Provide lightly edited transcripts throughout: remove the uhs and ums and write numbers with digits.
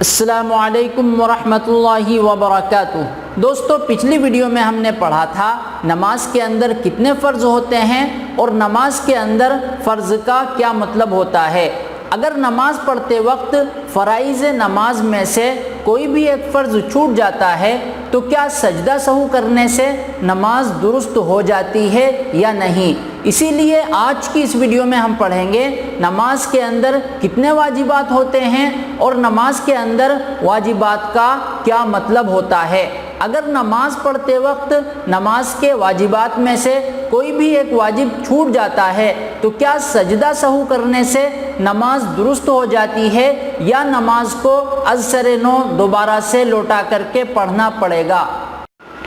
السلام علیکم ورحمۃ اللہ وبرکاتہ۔ دوستو، پچھلی ویڈیو میں ہم نے پڑھا تھا نماز کے اندر کتنے فرض ہوتے ہیں اور نماز کے اندر فرض کا کیا مطلب ہوتا ہے۔ اگر نماز پڑھتے وقت فرائض نماز میں سے کوئی بھی ایک فرض چھوٹ جاتا ہے تو کیا سجدہ سہو کرنے سے نماز درست ہو جاتی ہے یا نہیں؟ اسی لیے آج کی اس ویڈیو میں ہم پڑھیں گے نماز کے اندر کتنے واجبات ہوتے ہیں اور نماز کے اندر واجبات کا کیا مطلب ہوتا ہے۔ اگر نماز پڑھتے وقت نماز کے واجبات میں سے کوئی بھی ایک واجب چھوٹ جاتا ہے تو کیا سجدہ سہو کرنے سے نماز درست ہو جاتی ہے یا نماز کو از سر نو دوبارہ سے لوٹا کر کے پڑھنا پڑے گا؟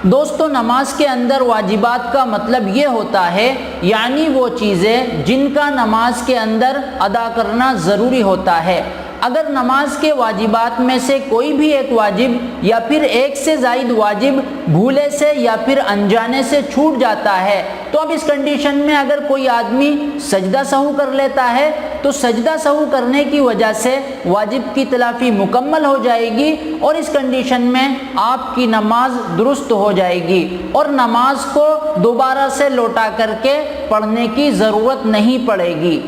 دوستو، نماز کے اندر واجبات کا مطلب یہ ہوتا ہے یعنی وہ چیزیں جن کا نماز کے اندر ادا کرنا ضروری ہوتا ہے۔ اگر نماز کے واجبات میں سے کوئی بھی ایک واجب یا پھر ایک سے زائد واجب بھولے سے یا پھر انجانے سے چھوٹ جاتا ہے تو اب اس کنڈیشن میں اگر کوئی آدمی سجدہ سہو کر لیتا ہے تو سجدہ سہو کرنے کی وجہ سے واجب کی تلافی مکمل ہو جائے گی اور اس کنڈیشن میں آپ کی نماز درست ہو جائے گی اور نماز کو دوبارہ سے لوٹا کر کے پڑھنے کی ضرورت نہیں پڑے گی۔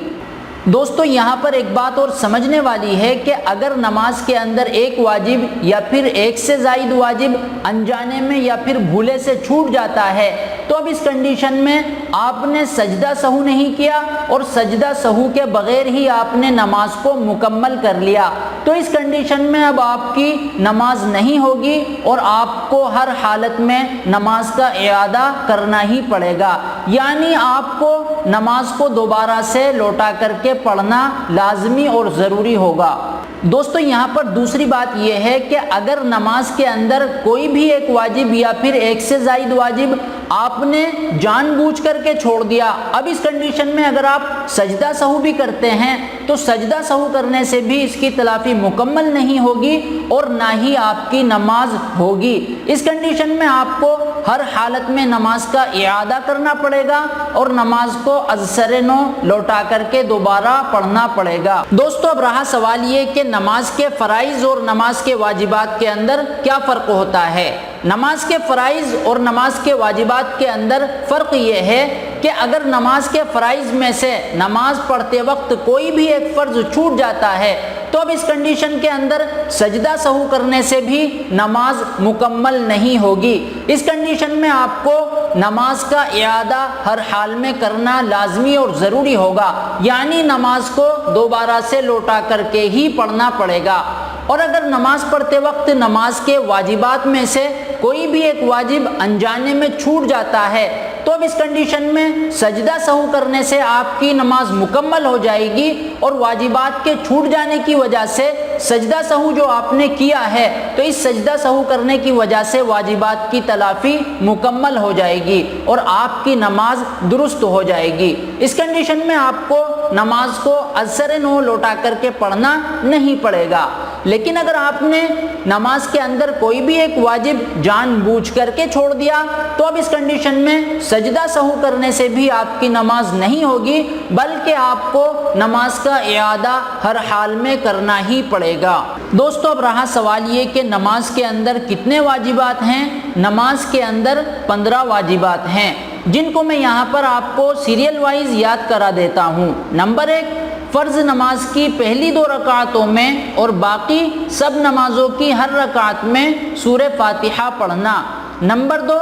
دوستو، یہاں پر ایک بات اور سمجھنے والی ہے کہ اگر نماز کے اندر ایک واجب یا پھر ایک سے زائد واجب انجانے میں یا پھر بھولے سے چھوٹ جاتا ہے تو اب اس کنڈیشن میں آپ نے سجدہ سہو نہیں کیا اور سجدہ سہو کے بغیر ہی آپ نے نماز کو مکمل کر لیا تو اس کنڈیشن میں اب آپ کی نماز نہیں ہوگی اور آپ کو ہر حالت میں نماز کا اعادہ کرنا ہی پڑے گا، یعنی آپ کو نماز کو دوبارہ سے لوٹا کر کے پڑھنا لازمی اور ضروری ہوگا۔ دوستو، یہاں پر دوسری بات یہ ہے کہ اگر نماز کے اندر کوئی بھی ایک واجب یا پھر ایک سے زائد واجب آپ نے جان بوجھ کر کے چھوڑ دیا، اب اس کنڈیشن میں اگر آپ سجدہ سہو بھی کرتے ہیں تو سجدہ سہو کرنے سے بھی اس کی تلافی مکمل نہیں ہوگی اور نہ ہی آپ کی نماز ہوگی۔ اس کنڈیشن میں آپ کو ہر حالت میں نماز کا اعادہ کرنا پڑے گا اور نماز کو از سر نو لوٹا کر کے دوبارہ پڑھنا پڑے گا۔ دوستو، اب رہا سوال یہ کہ نماز کے فرائض اور نماز کے واجبات کے اندر کیا فرق ہوتا ہے؟ نماز کے فرائض اور نماز کے واجبات کے اندر فرق یہ ہے کہ اگر نماز کے فرائض میں سے نماز پڑھتے وقت کوئی بھی ایک فرض چھوٹ جاتا ہے تو اب اس کنڈیشن کے اندر سجدہ سہو کرنے سے بھی نماز مکمل نہیں ہوگی۔ اس کنڈیشن میں آپ کو نماز کا اعادہ ہر حال میں کرنا لازمی اور ضروری ہوگا، یعنی نماز کو دوبارہ سے لوٹا کر کے ہی پڑھنا پڑے گا۔ اور اگر نماز پڑھتے وقت نماز کے واجبات میں سے کوئی بھی ایک واجب انجانے میں چھوٹ جاتا ہے تو اب اس کنڈیشن میں سجدہ سہو کرنے سے آپ کی نماز مکمل ہو جائے گی اور واجبات کے چھوٹ جانے کی وجہ سے سجدہ سہو جو آپ نے کیا ہے تو اس سجدہ سہو کرنے کی وجہ سے واجبات کی تلافی مکمل ہو جائے گی اور آپ کی نماز درست ہو جائے گی۔ اس کنڈیشن میں آپ کو نماز کو از سر نو لوٹا کر کے پڑھنا نہیں پڑے گا۔ لیکن اگر آپ نے نماز کے اندر کوئی بھی ایک واجب جان بوجھ کر کے چھوڑ دیا تو اب اس کنڈیشن میں سجدہ سہو کرنے سے بھی آپ کی نماز نہیں ہوگی بلکہ آپ کو نماز کا اعادہ ہر حال میں کرنا ہی پڑے گا۔ دوستو، اب رہا سوال یہ کہ نماز کے اندر کتنے واجبات ہیں؟ نماز کے اندر 15 واجبات ہیں جن کو میں یہاں پر آپ کو سیریل وائز یاد کرا دیتا ہوں۔ نمبر 1، فرض نماز کی پہلی 2 رکعتوں میں اور باقی سب نمازوں کی ہر رکعت میں سورہ فاتحہ پڑھنا۔ نمبر 2،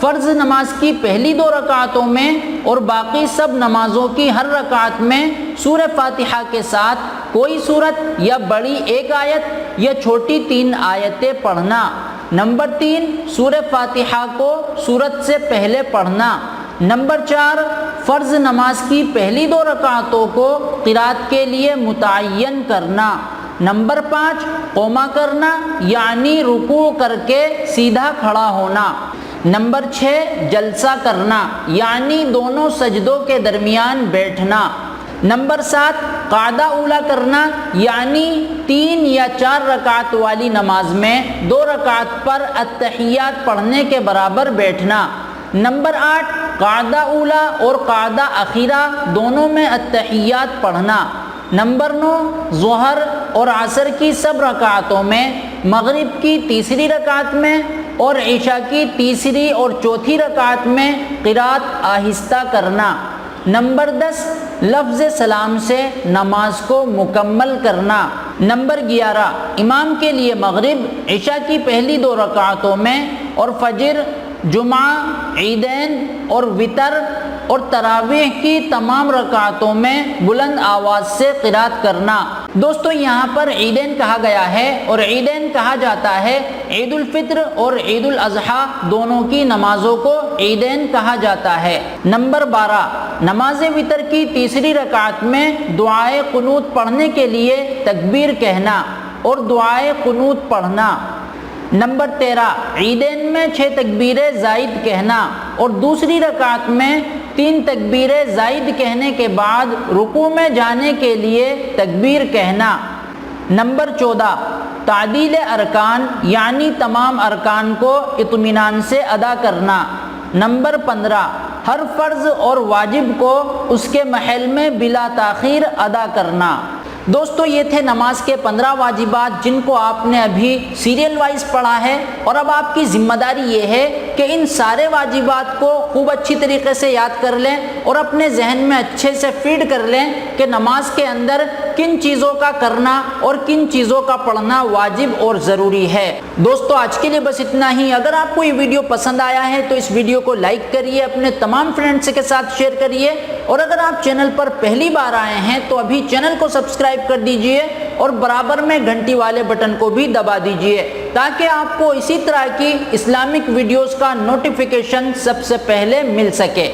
فرض نماز کی پہلی 2 رکعتوں میں اور باقی سب نمازوں کی ہر رکعت میں سورہ فاتحہ کے ساتھ کوئی سورت یا بڑی 1 آیت یا چھوٹی 3 آیتیں پڑھنا۔ نمبر 3، سورہ فاتحہ کو سورت سے پہلے پڑھنا۔ نمبر 4، فرض نماز کی پہلی 2 رکعتوں کو قرات کے لیے متعین کرنا۔ نمبر 5، قوما کرنا یعنی رکوع کر کے سیدھا کھڑا ہونا۔ نمبر 6، جلسہ کرنا یعنی دونوں سجدوں کے درمیان بیٹھنا۔ نمبر 7، قعدہ اولا کرنا یعنی 3 یا 4 رکعت والی نماز میں 2 رکعت پر التحیات پڑھنے کے برابر بیٹھنا۔ نمبر 8، قعدہ اولا اور قعدہ اخیرہ دونوں میں التحیات پڑھنا۔ نمبر 9، ظہر، اور عصر کی سب رکعتوں میں، مغرب کی تیسری رکعت میں اور عشاء کی تیسری اور چوتھی رکعت میں قرات آہستہ کرنا۔ نمبر 10، لفظ سلام سے نماز کو مکمل کرنا۔ نمبر 11، امام کے لیے مغرب، عشاء کی پہلی 2 رکعتوں میں اور فجر، جمعہ، عیدین اور وتر اور تراویح کی تمام رکعتوں میں بلند آواز سے قرات کرنا۔ دوستو یہاں پر عیدین کہا گیا ہے اور عیدین کہا جاتا ہے عید الفطر اور عید الاضحیٰ دونوں کی نمازوں کو عیدین کہا جاتا ہے۔ نمبر 12، نماز وتر کی تیسری رکعت میں دعائے قنوت پڑھنے کے لیے تکبیر کہنا اور دعائے قنوت پڑھنا۔ نمبر 13، عیدین میں 6 تکبیریں زائد کہنا اور دوسری رکعت میں 3 تکبیریں زائد کہنے کے بعد رکوع میں جانے کے لیے تکبیر کہنا۔ نمبر 14، تعدیل ارکان یعنی تمام ارکان کو اطمینان سے ادا کرنا۔ نمبر 15، ہر فرض اور واجب کو اس کے محل میں بلا تاخیر ادا کرنا۔ دوستو یہ تھے نماز کے 15 واجبات جن کو آپ نے ابھی سیریل وائز پڑھا ہے، اور اب آپ کی ذمہ داری یہ ہے کہ ان سارے واجبات کو خوب اچھی طریقے سے یاد کر لیں اور اپنے ذہن میں اچھے سے فیڈ کر لیں کہ نماز کے اندر کن چیزوں کا کرنا اور کن چیزوں کا پڑھنا واجب اور ضروری ہے۔ دوستو آج کے لیے بس اتنا ہی۔ اگر آپ کو یہ ویڈیو پسند آیا ہے تو اس ویڈیو کو لائک کریے، اپنے تمام فرینڈز کے ساتھ شیئر کریے، اور اگر آپ چینل پر پہلی بار آئے ہیں تو ابھی چینل کو سبسکرائب کر دیجئے اور برابر میں گھنٹی والے بٹن کو بھی دبا دیجئے تاکہ آپ کو اسی طرح کی اسلامک ویڈیوز کا نوٹیفیکیشن سب سے پہلے مل سکے۔